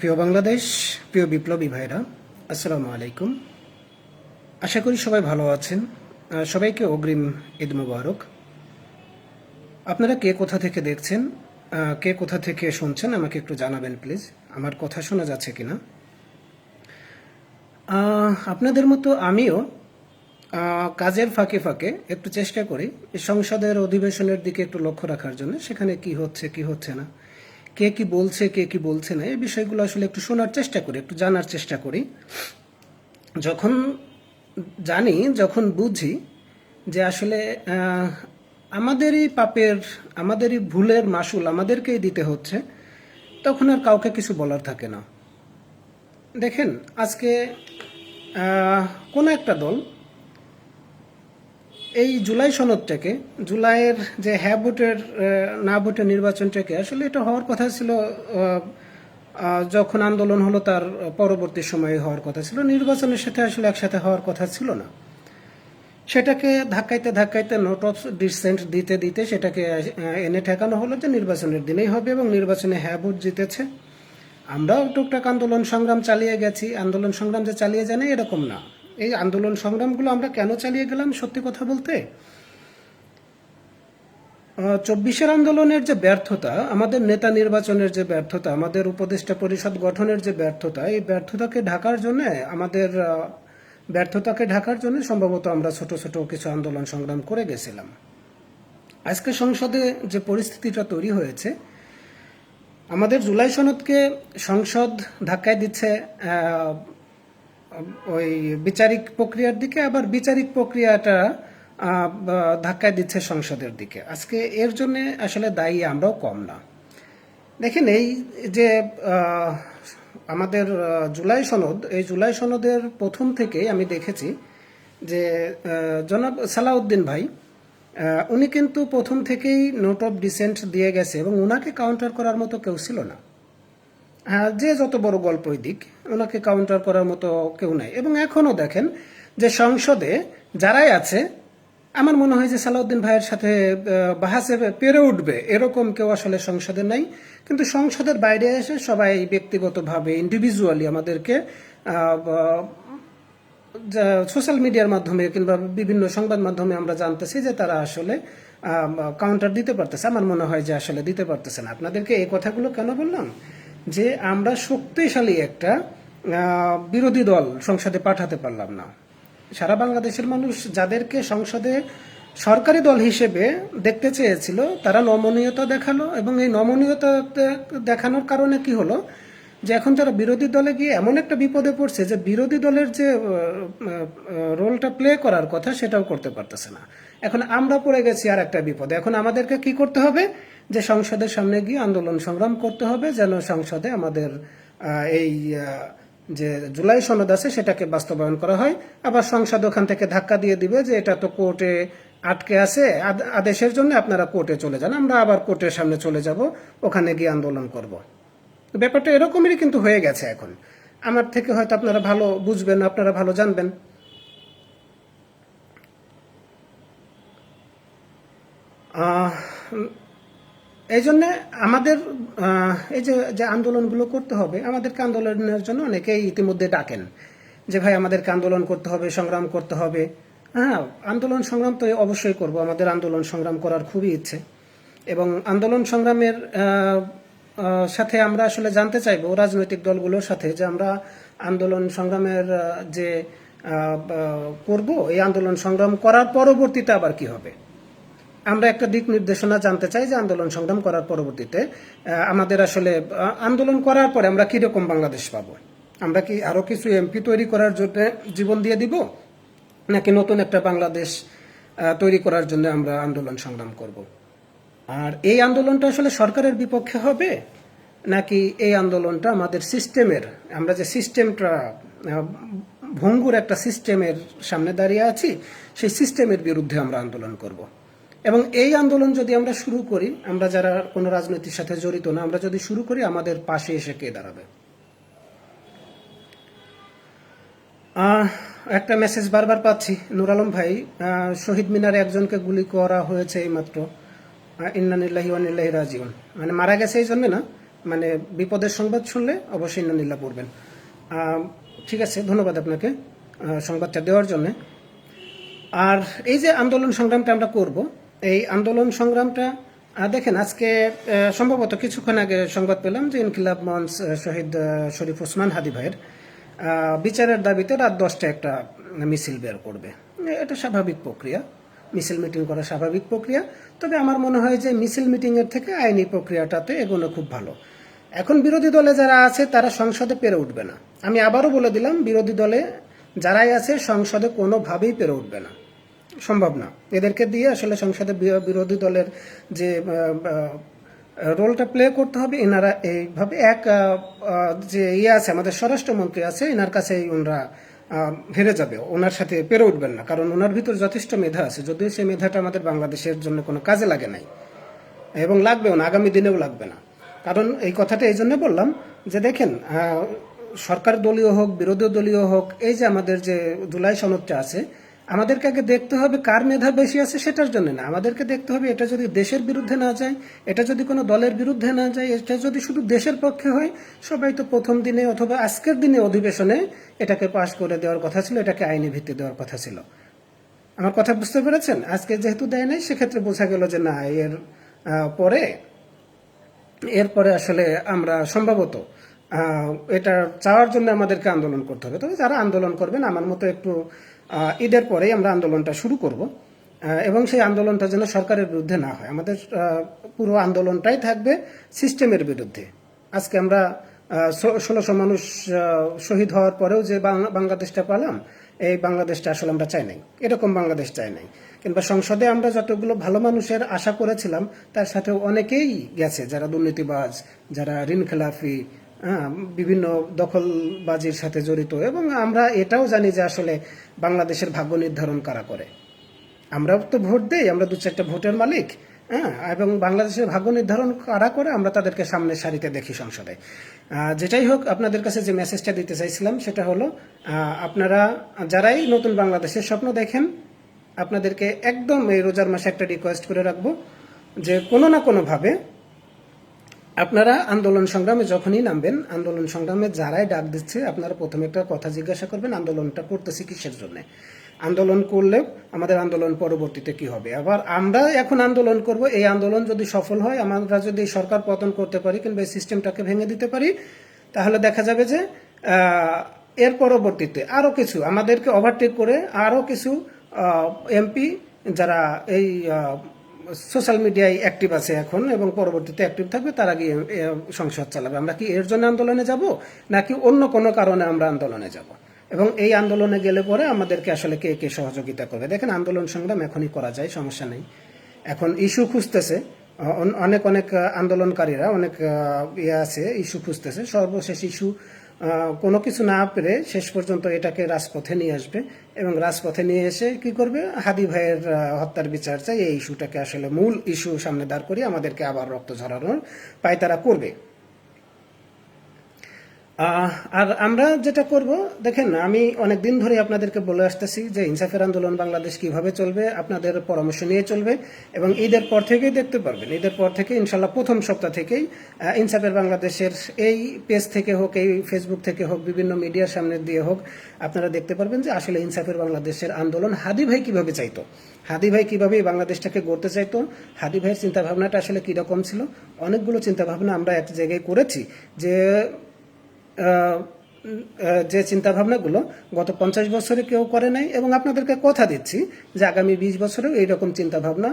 প্রিয় বাংলাদেশ, প্রিয় বিপ্লবী ভাইরা, আসসালামু আলাইকুম। আশা করি সবাই ভালো আছেন। সবাইকে অগ্রিম ঈদ মুবারক। আপনারা কে কোথা থেকে দেখছেন, কে কোথা থেকে শুনছেন, আমাকে একটু জানাবেন প্লিজ। আমার কথা শোনা যাচ্ছে কিনা। আপনাদের মতো আমিও কাজের ফাঁকে ফাঁকে একটু চেষ্টা করি এই সংসদের অধিবেশনের দিকে একটু লক্ষ্য রাখার জন্য, সেখানে কি হচ্ছে কি হচ্ছে না, কে কি বলছে কে কি বলছে না, এই বিষয়গুলো আসলে একটু শোনার চেষ্টা করি, একটু জানার চেষ্টা করি। যখন জানি, যখন বুঝি যে আসলে আমাদেরই পাপের, আমাদেরই ভুলের মাসুল আমাদেরকেই দিতে হচ্ছে, তখন আর কাউকে কিছু বলার থাকে না। দেখেন, আজকে কোনো একটা দল এই জুলাই সনদটাকে, জুলাইয়ের যে হ্যাঁ ভোটের না ভোটের নির্বাচনটাকে, আসলে এটা হওয়ার কথা ছিল যখন আন্দোলন হলো তার পরবর্তী সময়ে হওয়ার কথা ছিল, নির্বাচনের সাথে আসলে একসাথে হওয়ার কথা ছিল না। সেটাকে ধাক্কাইতে ধাক্কাইতে নোট অফ ডিসেন্ট দিতে দিতে সেটাকে এনে ঠেকানো হলো যে নির্বাচনের দিনেই হবে, এবং নির্বাচনে হ্যাঁ ভোট জিতেছে। আমরাও টুকটাক আন্দোলন সংগ্রাম চালিয়ে গেছি। আন্দোলন সংগ্রাম যে চালিয়ে জানি এরকম না। এই আন্দোলন সংগ্রামগুলো আমরা কেন চালিয়ে গেলাম, সত্যি কথা বলতে, 24-এর আন্দোলনের যে ব্যর্থতা, আমাদের নেতা নির্বাচনের যে ব্যর্থতা, আমাদের উপদেষ্টা পরিষদ গঠনের যে ব্যর্থতা, এই ব্যর্থতাকে ঢাকার জন্য, আমাদের ব্যর্থতাকে ঢাকার জন্য সম্ভবত আমরা ছোট ছোট কিছু আন্দোলন সংগ্রাম করে গেছিলাম। আজকে সংসদে যে পরিস্থিতিটা তৈরি হয়েছে, আমাদের জুলাই সনদকে সংসদ ধাক্কায় দিচ্ছে ওই বিচারিক প্রক্রিয়ার দিকে, আবার বিচারিক প্রক্রিয়াটা ধাক্কায় দিচ্ছে সংসদের দিকে। আজকে এর জন্য আসলে দায়ী আমরাও কম না। দেখেন, এই যে আমাদের জুলাই সনদ, এই জুলাই সনদের প্রথম থেকেই আমি দেখেছি যে জনাব সালাউদ্দিন ভাই, উনি কিন্তু প্রথম থেকেই নোট অফ ডিসেন্ট দিয়ে গেছে, এবং ওনাকে কাউন্টার করার মতো কেউ ছিল না। যে যত বড় গল্পই দিক, ওনাকে কাউন্টার করার মতো কেউ নাই। এবং এখনও দেখেন যে সংসদে যারাই আছে, আমার মনে হয় যে সালাউদ্দিন ভাইয়ের সাথে বাহাসে পেরে উঠবে এরকম কেউ আসলে সংসদে নাই। কিন্তু সংসদের বাইরে এসে সবাই ব্যক্তিগতভাবে, ইন্ডিভিজুয়ালি আমাদেরকে সোশ্যাল মিডিয়ার মাধ্যমে কিংবা বিভিন্ন সংবাদ মাধ্যমে আমরা জানতেছি যে তারা আসলে কাউন্টার দিতে পারতেছে। আমার মনে হয় যে আসলে দিতে পারতেছে না। আপনাদেরকে এই কথাগুলো কেন বললাম, যে আমরা শক্তিশালী একটা বিরোধী দল সংসদে পাঠাতে পারলাম না। সারা বাংলাদেশের মানুষ যাদেরকে সংসদে সরকারি দল হিসেবে দেখতে চেয়েছিল, তারা নমনীয়তা দেখালো, এবং এই নমনীয়তা দেখানোর কারণে কি হলো, যে এখন তারা বিরোধী দলে গিয়ে এমন একটা বিপদে পড়ছে যে বিরোধী দলের যে রোলটা প্লে করার কথা সেটাও করতে পারতেছে না। এখন আমরা পড়ে গেছি আর একটা বিপদে। এখন আমাদেরকে কি করতে হবে, যে সংসদের সামনে গিয়ে আন্দোলন সংগ্রাম করতে হবে, যেন সংসদে আমাদের এই যে জুলাই সনদ আছে সেটাকে বাস্তবায়ন করা হয়। আবার সংসদ ওখান থেকে ধাক্কা দিয়ে দিবে যে এটা তো কোর্টে আটকে আছে, আদেশের জন্য আপনারা কোর্টে চলে যান, আমরা আবার কোর্টের সামনে চলে যাব, ওখানে গিয়ে আন্দোলন করব। ব্যাপারটা এরকমই কিন্তু হয়ে গেছে এখন। আমার থেকে হয়তো আপনারা ভালো বুঝবেন, আপনারা ভালো জানবেন। এই জন্যে আমাদের এই যে আন্দোলনগুলো করতে হবে, আমাদেরকে আন্দোলনের জন্য অনেকেই ইতিমধ্যে ডাকেন যে ভাই আমাদেরকে আন্দোলন করতে হবে, সংগ্রাম করতে হবে। হ্যাঁ, আন্দোলন সংগ্রাম তো অবশ্যই করব, আমাদের আন্দোলন সংগ্রাম করার খুবই ইচ্ছে। এবং আন্দোলন সংগ্রামের সাথে আমরা আসলে জানতে চাইবো রাজনৈতিক দলগুলোর সাথে, যে আমরা আন্দোলন সংগ্রামের যে করব, এই আন্দোলন সংগ্রাম করার পরবর্তীতে আবার কি হবে। আমরা একটা দিক নির্দেশনা জানতে চাই যে আন্দোলন সংগ্রাম করার পরবর্তীতে আমাদের আসলে আন্দোলন করার পরে আমরা কীরকম বাংলাদেশ পাবো। আমরা কি আরও কিছু এমপি তৈরি করার জন্য জীবন দিয়ে দিব, নাকি নতুন একটা বাংলাদেশ তৈরি করার জন্য আমরা আন্দোলন সংগ্রাম করব। আর এই আন্দোলনটা আসলে সরকারের বিপক্ষে হবে, নাকি এই আন্দোলনটা আমাদের সিস্টেমের, আমরা যে সিস্টেমটা ভঙ্গুর একটা সিস্টেমের সামনে দাঁড়িয়ে আছি, সেই সিস্টেমের বিরুদ্ধে আমরা আন্দোলন করব। এবং এই আন্দোলন যদি আমরা শুরু করি, আমরা যারা কোনো রাজনীতির সাথে জড়িত না, আমরা যদি শুরু করি, আমাদের পাশে এসে কে দাঁড়াবে। একটা মেসেজ বারবার পাচ্ছি, নুর আলম ভাই, শহীদ মিনারে একজনকে গুলি করা হয়েছে এইমাত্র, ইন্না লিল্লাহি ওয়া ইন্না ইলাইহি রাজিউন। মানে মারা গেছে এই জন্য না, মানে বিপদের সংবাদ শুনলে অবশ্যই ইন্নালিল্লাহ পড়বেন। ঠিক আছে, ধন্যবাদ আপনাকে সংবাদটা দেওয়ার জন্য। আর এই যে আন্দোলন সংগ্রামটা আমরা করব, এই আন্দোলন সংগ্রামটা দেখেন আজকে সম্ভবত কিছুক্ষণ আগে সংবাদ পেলাম যে ইনকিলাব মঞ্চ শহীদ শরীফ ওসমান হাদি ভাইয়ের বিচারের দাবিতে রাত 10টায় একটা মিছিল বের করবে। এটা স্বাভাবিক প্রক্রিয়া, মিছিল মিটিং করা স্বাভাবিক প্রক্রিয়া। তবে আমার মনে হয় যে মিছিল মিটিংয়ের থেকে আইনি প্রক্রিয়াটাতে এগোনো খুব ভালো। এখন বিরোধী দলে যারা আছে তারা সংসদে পেরে উঠবে না। আমি আবারও বলে দিলাম, বিরোধী দলে যারাই আছে সংসদে কোনোভাবেই পেরে উঠবে না, সম্ভব না। এদেরকে দিয়ে আসলে সংসদে বিরোধী দলের যে রোলটা প্লে করতে হবে, এনারা এইভাবে যে আছে আমাদের স্বরাষ্ট্রমন্ত্রী আছে, এনার কাছেই ওনারা হেরে যাবে, ওনার সাথে পেরে উঠবেন না। কারণ ওনার ভিতর যথেষ্ট মেধা আছে, যদিও সেই মেধাটা আমাদের বাংলাদেশের জন্য কোনো কাজে লাগে নাই এবং লাগবেও না, আগামী দিনেও লাগবে না। কারণ এই কথাটা এই জন্য বললাম যে দেখেন, সরকার দলীয় হোক বিরোধী দলীয় হোক, এই যে আমাদের যে জুলাই সনদটা আছে, আমাদেরকে আগে দেখতে হবে কার মেধা বেশি আছে সেটার জন্য না, আমাদেরকে দেখতে হবে এটা যদি দেশের বিরুদ্ধে না যায়, এটা যদি কোনো দলের বিরুদ্ধে না যায়, এটা যদি শুধু দেশের পক্ষে হয়, সবাই তো প্রথম দিনে অথবা আজকের দিনে অধিবেশনে এটাকে পাশ করে দেওয়ার কথা ছিল, এটাকে আইনি ভিত্তি দেওয়ার কথা ছিল। আমার কথা বুঝতে পেরেছেন? আজকে যেহেতু দেয় নাই, সেক্ষেত্রে বোঝা গেল যে না, এরপরে আসলে আমরা সম্ভবত এটা চাওয়ার জন্য আমাদেরকে আন্দোলন করতে হবে। তবে যারা আন্দোলন করবেন, আমার মতো একটু ঈদের পরেই আমরা আন্দোলনটা শুরু করব, এবং সেই আন্দোলনটা যেন সরকারের বিরুদ্ধে না হয়। আমাদের পুরো আন্দোলনটাই থাকবে সিস্টেমের বিরুদ্ধে। আজকে আমরা 1600 মানুষ শহীদ হওয়ার পরেও যে বাংলাদেশটা পেলাম, এই বাংলাদেশটা আসলে আমরা চাই নাই, এরকম বাংলাদেশ চাই নাই। কিংবা সংসদে আমরা যতগুলো ভালো মানুষের আশা করেছিলাম, তার সাথে অনেকেই গেছে, যারা দুর্নীতিবাজ, যারা ঋণ খেলাফি, বিভিন্ন দখলবাজির সাথে জড়িত। এবং আমরা এটাও জানি যে আসলে বাংলাদেশের ভাগ্য নির্ধারণ কারা করে। আমরাও তো ভোট দেই, আমরা 2-4টা ভোটের মালিক, এবং বাংলাদেশের ভাগ্য নির্ধারণ কারা করে আমরা তাদেরকে সামনের সারিতে দেখি সংসদে। যেটাই হোক, আপনাদের কাছে যে মেসেজটা দিতে চাইছিলাম সেটা হলো, আপনারা যারাই নতুন বাংলাদেশের স্বপ্ন দেখেন, আপনাদেরকে একদম এই রোজার মাসে একটা রিকোয়েস্ট করে রাখবো যে কোনো না কোনোভাবে আপনারা আন্দোলন সংগ্রামে যখনই নামবেন, আন্দোলন সংগ্রামে যারাই ডাক দিচ্ছে, আপনারা প্রথমে একটা কথা জিজ্ঞাসা করবেন, আন্দোলনটা করতেছি কিসের জন্য? আন্দোলন করলে আমাদের আন্দোলন পরবর্তীতে কি হবে? আবার আমরা এখন আন্দোলন করব, এই আন্দোলন যদি সফল হয়, আমরা যদি সরকার পতন করতে পারি কিংবা এই সিস্টেমটাকে ভেঙে দিতে পারি, তাহলে দেখা যাবে যে এর পরবর্তীতে আরও কিছু আমাদেরকে ওভারটেক করে আরও কিছু এমপি যারা এই সোশ্যাল মিডিয়ায় অ্যাক্টিভ আছে এখন এবং পরবর্তীতে অ্যাক্টিভ থাকবে, তারা গিয়ে সংসদ চালাবে। আমরা কি এর জন্য আন্দোলনে যাব, নাকি অন্য কোনো কারণে আমরা আন্দোলনে যাব? এবং এই আন্দোলনে গেলে পরে আমাদেরকে আসলে কে কে সহযোগিতা করবে? দেখেন, আন্দোলন সংগ্রাম এখনই করা যায়, সমস্যা নেই। এখন ইস্যু খুঁজতেছে অনেক অনেক আন্দোলনকারীরা, অনেক আছে, ইস্যু খুঁজতেছে। সর্বশেষ ইস্যু কোনো কিছু না পেরে শেষ পর্যন্ত এটাকে রাজপথে নিয়ে আসবে, এবং রাজপথে নিয়ে এসে কি করবে? হাদি ভাইয়ের হত্যার বিচার চাই, এই ইস্যুটাকে আসলে মূল ইস্যু সামনে দাঁড় করিয়ে আমাদেরকে আবার রক্ত ঝরানোর পায়তারা করবে। আর আমরা যেটা করব, দেখেন, আমি অনেক দিন ধরে আপনাদেরকে বলে আসতেছি যে ইনসাফের আন্দোলন বাংলাদেশ কিভাবে চলবে, আপনাদের পরামর্শ নিয়ে চলবে। এবং ঈদের পর থেকেই দেখতে পারবেন, ঈদের পর থেকে ইনশাল্লাহ প্রথম সপ্তাহ থেকেই ইনসাফের বাংলাদেশের এই পেজ থেকে হোক, এই ফেসবুক থেকে হোক, বিভিন্ন মিডিয়ার সামনে দিয়ে হোক, আপনারা দেখতে পারবেন যে আসলে ইনসাফের বাংলাদেশের আন্দোলন হাদি ভাই কিভাবে চাইতো, হাদি ভাই কিভাবে এই বাংলাদেশটাকে গড়তে চাইতো, হাদি ভাইয়ের চিন্তাভাবনাটা আসলে কীরকম ছিল। অনেকগুলো চিন্তাভাবনা আমরা এক জায়গায় করেছি, যে চিন্তাভাবনাগুলো গত 50 বছরে কেউ করে নাই, এবং আপনাদেরকে কথা দিচ্ছি যে আগামী 20 বছরেও এইরকম চিন্তাভাবনা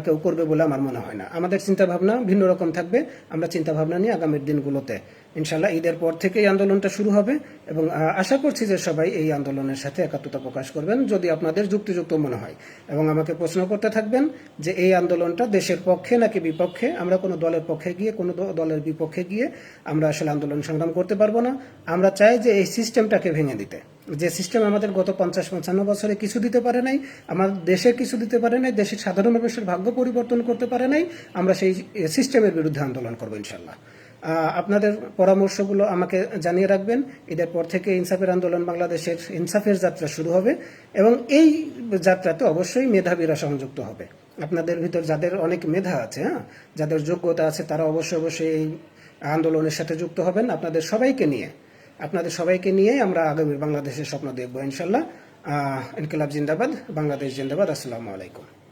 কেউ করবে বলে আমার মনে হয় না। আমাদের চিন্তাভাবনা ভিন্ন রকম থাকবে। আমরা চিন্তাভাবনা নিয়ে আগামীর দিনগুলোতে ইনশাল্লাহ ঈদের পর থেকে এই আন্দোলনটা শুরু হবে, এবং আশা করছি যে সবাই এই আন্দোলনের সাথে একাত্মতা প্রকাশ করবেন যদি আপনাদের যুক্তিযুক্ত মনে হয়, এবং আমাকে প্রশ্ন করতে থাকবেন যে এই আন্দোলনটা দেশের পক্ষে নাকি বিপক্ষে। আমরা কোনো দলের পক্ষে গিয়ে, কোনো দলের বিপক্ষে গিয়ে আমরা আসলে আন্দোলন সংগ্রাম করতে পারবো না। আমরা চাই যে এই সিস্টেমটাকে ভেঙে দিতে, যে সিস্টেম আমাদের গত 50-55 বছরে কিছু দিতে পারে নাই, আমার দেশে কিছু দিতে পারে নাই, দেশের সাধারণ মানুষের ভাগ্য পরিবর্তন করতে পারে নাই, আমরা সেই সিস্টেমের বিরুদ্ধে আন্দোলন করবো ইনশাল্লাহ। আপনাদের পরামর্শগুলো আমাকে জানিয়ে রাখবেন। ঈদের পর থেকে ইনসাফের আন্দোলন বাংলাদেশের ইনসাফের যাত্রা শুরু হবে, এবং এই যাত্রাতে অবশ্যই মেধাবীরা সংযুক্ত হবে। আপনাদের ভিতর যাদের অনেক মেধা আছে, যাদের যোগ্যতা আছে, তারা অবশ্যই এই আন্দোলনের সাথে যুক্ত হবেন। আপনাদের সবাইকে নিয়ে আমরা আগামী বাংলাদেশের স্বপ্ন দেখবো ইনশাল্লাহ। ইনকিলাব জিন্দাবাদ, বাংলাদেশ জিন্দাবাদ। আসসালামু আলাইকুম।